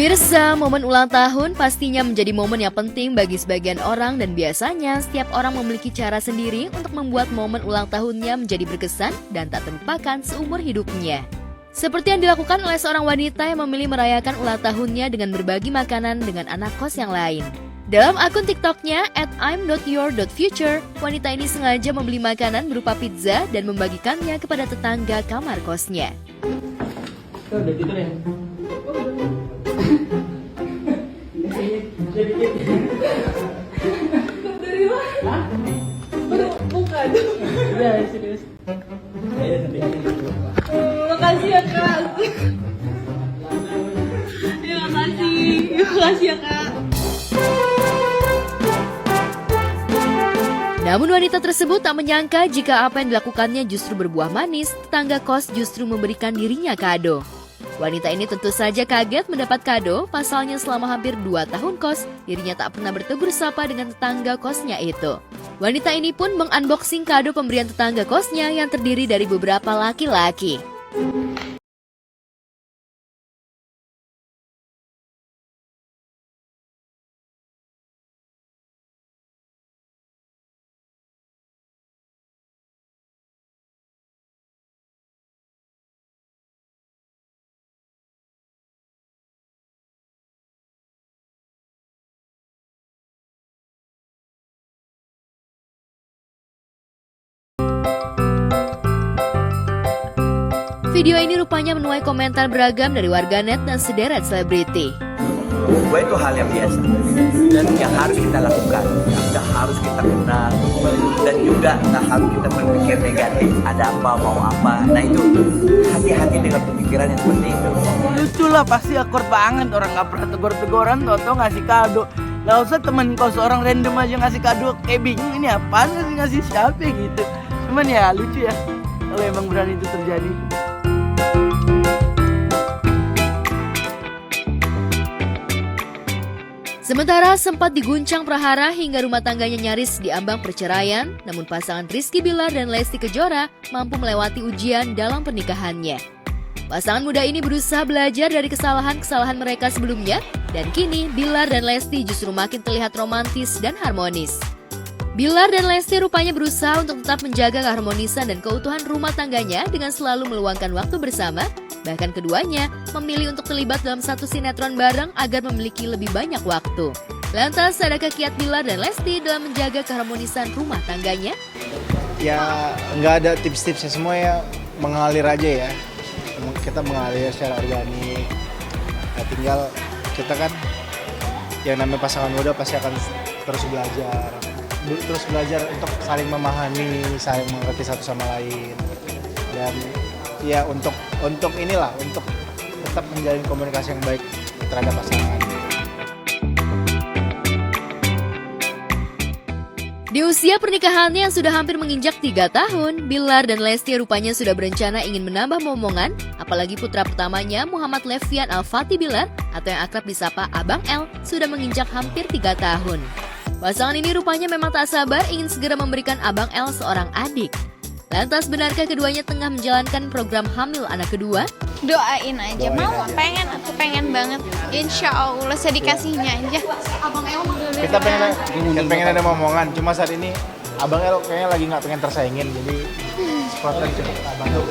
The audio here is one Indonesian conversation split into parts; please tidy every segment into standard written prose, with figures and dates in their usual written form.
Pemirsa, momen ulang tahun pastinya menjadi momen yang penting bagi sebagian orang dan biasanya setiap orang memiliki cara sendiri untuk membuat momen ulang tahunnya menjadi berkesan dan tak terlupakan seumur hidupnya. Seperti yang dilakukan oleh seorang wanita yang memilih merayakan ulang tahunnya dengan berbagi makanan dengan anak kos yang lain. Dalam akun TikToknya @I'm.your.future, wanita ini sengaja membeli makanan berupa pizza dan membagikannya kepada tetangga kamar kosnya. Udah tidur ya? Dari mana? Bukan. Udah, serius. Makasih ya kak. Makasih ya kak. Namun wanita tersebut tak menyangka jika apa yang dilakukannya justru berbuah manis, tetangga kos justru memberikan dirinya kado. Wanita ini tentu saja kaget mendapat kado, pasalnya selama hampir 2 tahun kos, dirinya tak pernah bertegur sapa dengan tetangga kosnya itu. Wanita ini pun mengunboxing kado pemberian tetangga kosnya yang terdiri dari beberapa laki-laki. Video ini rupanya menuai komentar beragam dari warganet dan sederet selebriti. Gue itu hal yang biasa dan yang harus kita lakukan, yang harus kita kenal dan juga nggak harus kita berpikir negatif, ada apa mau apa. Nah itu hati-hati dengan pemikiran yang seperti itu. Lucu lah, pasti akur banget, orang nggak pernah tegur-teguran, tau ngasih kado. Nggak usah temen kau seorang random aja ngasih kado, kayak bingung ini apaan sih, ngasih siapa gitu. Cuman ya lucu ya, kalau emang berani itu terjadi. Sementara sempat diguncang prahara hingga rumah tangganya nyaris diambang perceraian, namun pasangan Rizky Billar dan Lesti Kejora mampu melewati ujian dalam pernikahannya. Pasangan muda ini berusaha belajar dari kesalahan-kesalahan mereka sebelumnya, dan kini Billar dan Lesti justru makin terlihat romantis dan harmonis. Billar dan Lesti rupanya berusaha untuk tetap menjaga keharmonisan dan keutuhan rumah tangganya dengan selalu meluangkan waktu bersama. Bahkan keduanya memilih untuk terlibat dalam satu sinetron bareng agar memiliki lebih banyak waktu. Lantas, adakah kiat Billar dan Lesti dalam menjaga keharmonisan rumah tangganya? Ya, nggak ada tips-tipsnya, semua ya mengalir aja ya. Kita mengalir secara organik. Nah, tinggal kita kan yang namanya pasangan muda pasti akan terus belajar untuk saling memahami, saling mengerti satu sama lain. Dan ya untuk inilah, untuk tetap menjalin komunikasi yang baik terhadap pasangan. Di usia pernikahannya yang sudah hampir menginjak 3 tahun, Billar dan Lesti rupanya sudah berencana ingin menambah momongan, apalagi putra pertamanya Muhammad Levian Al-Fatih Billar atau yang akrab disapa Abang L sudah menginjak hampir 3 tahun. Pasangan ini rupanya memang tak sabar ingin segera memberikan Abang L seorang adik. Lantas, benarkah keduanya tengah menjalankan program hamil anak kedua? Doain aja, mau aku pengen banget. Insya Allah sedikasihnya aja. Abang El Kita pengen ada momongan, cuma saat ini Abang El kayaknya lagi nggak pengen tersaingin, jadi spontan cepet Abang El.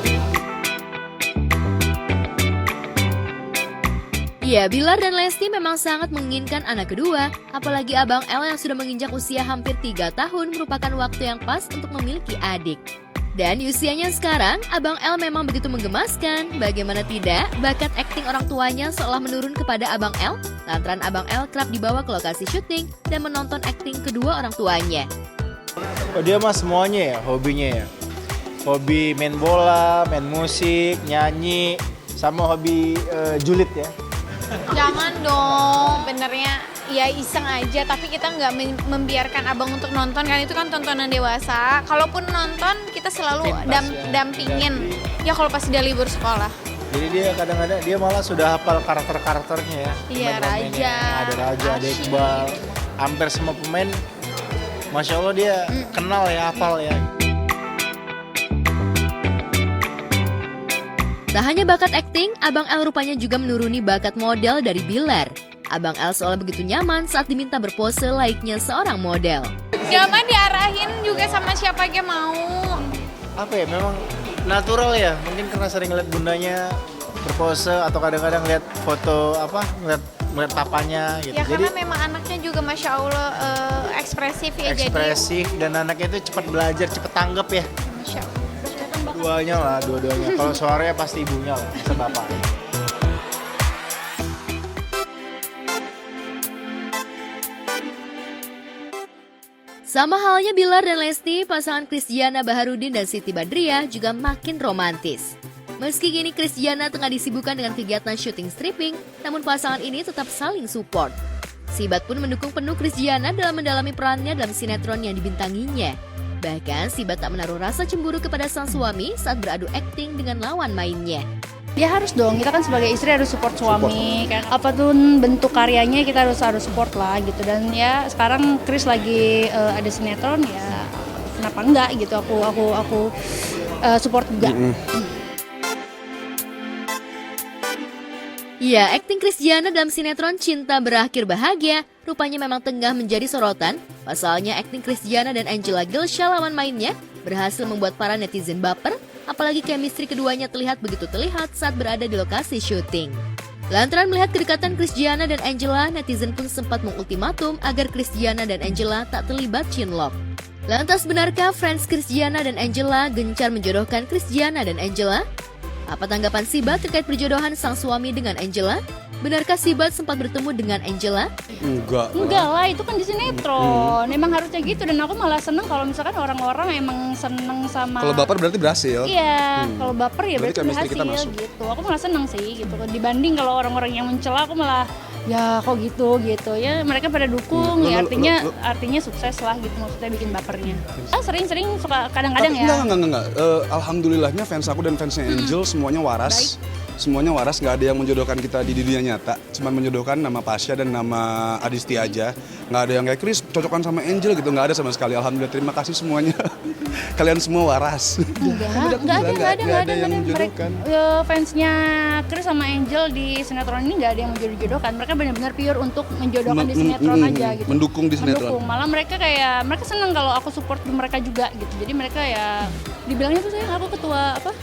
Ya, Billar dan Lesti memang sangat menginginkan anak kedua, apalagi Abang L yang sudah menginjak usia hampir 3 tahun merupakan waktu yang pas untuk memiliki adik. Dan di usianya sekarang, Abang L memang begitu menggemaskan. Bagaimana tidak, bakat akting orang tuanya seolah menurun kepada Abang L, lantaran Abang L kerap dibawa ke lokasi syuting dan menonton akting kedua orang tuanya. Oh, dia mah semuanya ya, hobinya ya. Hobi main bola, main musik, nyanyi, sama hobi julid ya. Jangan dong, benernya ya iseng aja, tapi kita nggak membiarkan abang untuk nonton, kan itu kan tontonan dewasa. Kalaupun nonton, kita selalu dampingin. Ya kalau pas dia libur sekolah. Jadi dia kadang-kadang dia malah sudah hafal karakter-karakternya ya. Iya, Raja, Ada Raja, ada Asyik. Iqbal, hampir semua pemain. Masya Allah dia kenal ya, hafal ya. Tak hanya bakat akting, Abang El rupanya juga menuruni bakat model dari Bilar. Abang El seolah begitu nyaman saat diminta berpose layaknya seorang model. Nyaman diarahin juga sama siapa aja mau. Apa ya, memang natural ya. Mungkin karena sering lihat bundanya berpose atau kadang-kadang lihat foto ngeliat papanya gitu. Ya Jadi karena memang anaknya juga Masya Allah ekspresif ya. ekspresif dan anaknya itu cepat belajar, cepat tanggap ya. Jadi Masya Allah. Dua-duanya. Kalau suaranya pasti ibunya lah, masa bapaknya. Sama halnya Bilar dan Lesti, pasangan Christiana Baharudin dan Siti Badriah juga makin romantis. Meski kini Christiana tengah disibukkan dengan kegiatan syuting stripping, namun pasangan ini tetap saling support. Sibat pun mendukung penuh Christiana dalam mendalami perannya dalam sinetron yang dibintanginya. Bahkan Sibat tak menaruh rasa cemburu kepada sang suami saat beradu akting dengan lawan mainnya. Ya harus dong, kita kan sebagai istri harus support suami. Kan apapun bentuk karyanya kita harus support lah gitu. Dan ya sekarang Chris lagi ada sinetron ya kenapa enggak gitu, aku support juga. Ya, akting Christiana dalam sinetron Cinta Berakhir Bahagia rupanya memang tengah menjadi sorotan. Pasalnya akting Christiana dan Angela Gilsha lawan mainnya berhasil membuat para netizen baper, apalagi chemistry keduanya terlihat begitu saat berada di lokasi syuting. Lantaran melihat kedekatan Christiana dan Angela, netizen pun sempat mengultimatum agar Christiana dan Angela tak terlibat cinlok. Lantas benarkah fans Christiana dan Angela gencar menjodohkan Christiana dan Angela? Apa tanggapan Sibat terkait perjodohan sang suami dengan Angela? Benarkah Sibat sempat bertemu dengan Angela? Enggak Lah, itu kan di sinetron. Emang harusnya gitu dan aku malah seneng kalau misalkan orang-orang emang seneng sama. Kalau baper berarti berhasil. Iya, kalau baper ya berarti chemistry kita berhasil masuk. gitu. Aku malah seneng sih gitu. Dibanding kalau orang-orang yang mencela aku malah ya kok gitu ya mereka pada dukung ya artinya sukses lah gitu maksudnya bikin bapernya. Sering-sering suka kadang-kadang ya. Enggak. Alhamdulillahnya fans aku dan fansnya Angel semuanya waras. Semuanya waras, nggak ada yang menjodohkan kita di dunia nyata. Cuma menjodohkan nama Pasha dan nama Adisti aja. Nggak ada yang kayak Chris cocokan sama Angel gitu, nggak ada sama sekali. Alhamdulillah, terima kasih semuanya. Kalian semua waras. Nggak ada yang menjodohkan. Fansnya Chris sama Angel di sinetron ini nggak ada yang menjodoh-jodohkan. Mereka benar-benar pure untuk menjodohkan di sinetron aja gitu. Mendukung di sinetron. Malah mereka senang kalau aku support mereka juga gitu. Jadi mereka ya dibilangnya tuh sayang aku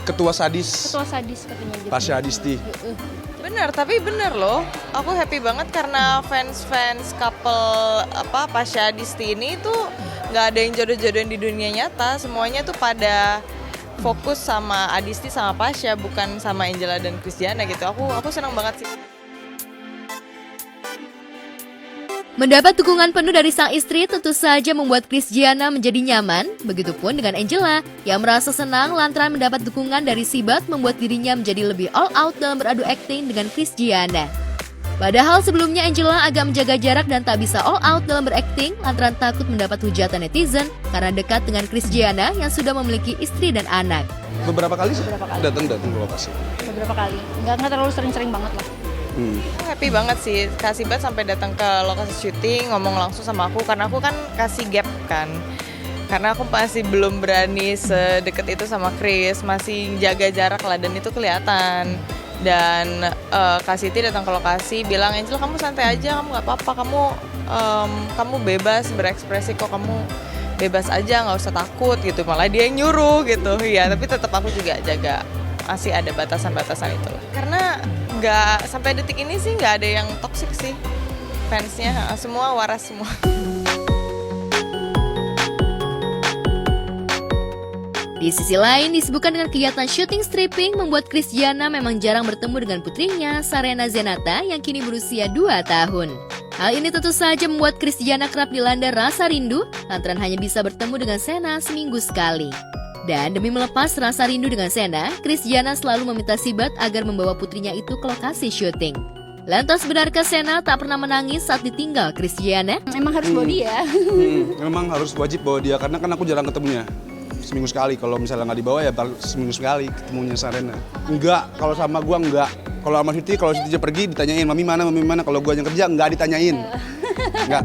Ketua sadis katanya gitu. Pasha Adisti. Bener, tapi bener loh. Aku happy banget karena fans couple Pasha Adisti ini tuh nggak ada yang jodoh-jodohin di dunia nyata. Semuanya tuh pada fokus sama Adisti sama Pasha, bukan sama Angela dan Christiana gitu. Aku senang banget sih. Mendapat dukungan penuh dari sang istri tentu saja membuat Christiana menjadi nyaman. Begitupun dengan Angela yang merasa senang lantaran mendapat dukungan dari Sibat membuat dirinya menjadi lebih all out dalam beradu akting dengan Christiana. Padahal sebelumnya Angela agak menjaga jarak dan tak bisa all out dalam berakting lantaran takut mendapat hujatan netizen karena dekat dengan Christiana yang sudah memiliki istri dan anak. Beberapa kali datang ke lokasi. Beberapa kali, nggak terlalu sering-sering banget lah. Aku happy banget sih, Kak Sibat sampai datang ke lokasi syuting, ngomong langsung sama aku karena aku kan kasih gap kan. Karena aku masih belum berani sedekat itu sama Chris, masih jaga jarak lah dan itu kelihatan. Dan Kak Siti datang ke lokasi bilang, Angel kamu santai aja, kamu nggak apa-apa, kamu bebas berekspresi kok, kamu bebas aja, nggak usah takut gitu. Malah dia yang nyuruh gitu, ya. Tapi tetap aku juga jaga, masih ada batasan-batasan itu. Karena nggak sampai detik ini sih nggak ada yang toksik sih fansnya, semua waras semua. Di sisi lain, disibukkan dengan kegiatan syuting stripping membuat Christiana memang jarang bertemu dengan putrinya, Sarena Zenata, yang kini berusia 2 tahun. Hal ini tentu saja membuat Christiana kerap dilanda rasa rindu, lantaran hanya bisa bertemu dengan Sena seminggu sekali. Dan demi melepas rasa rindu dengan Sena, Christiana selalu meminta Sibat agar membawa putrinya itu ke lokasi syuting. Lantas benarkah Sena tak pernah menangis saat ditinggal Christiana? Emang harus bawa dia. Memang harus wajib bawa dia karena kan aku jarang ketemunya. Seminggu sekali, kalau misalnya nggak dibawa ya seminggu sekali ketemunya Sarena. Enggak, kalau sama gua enggak. Kalau sama Siti pergi ditanyain, mami mana, kalau gua yang kerja enggak ditanyain. Enggak.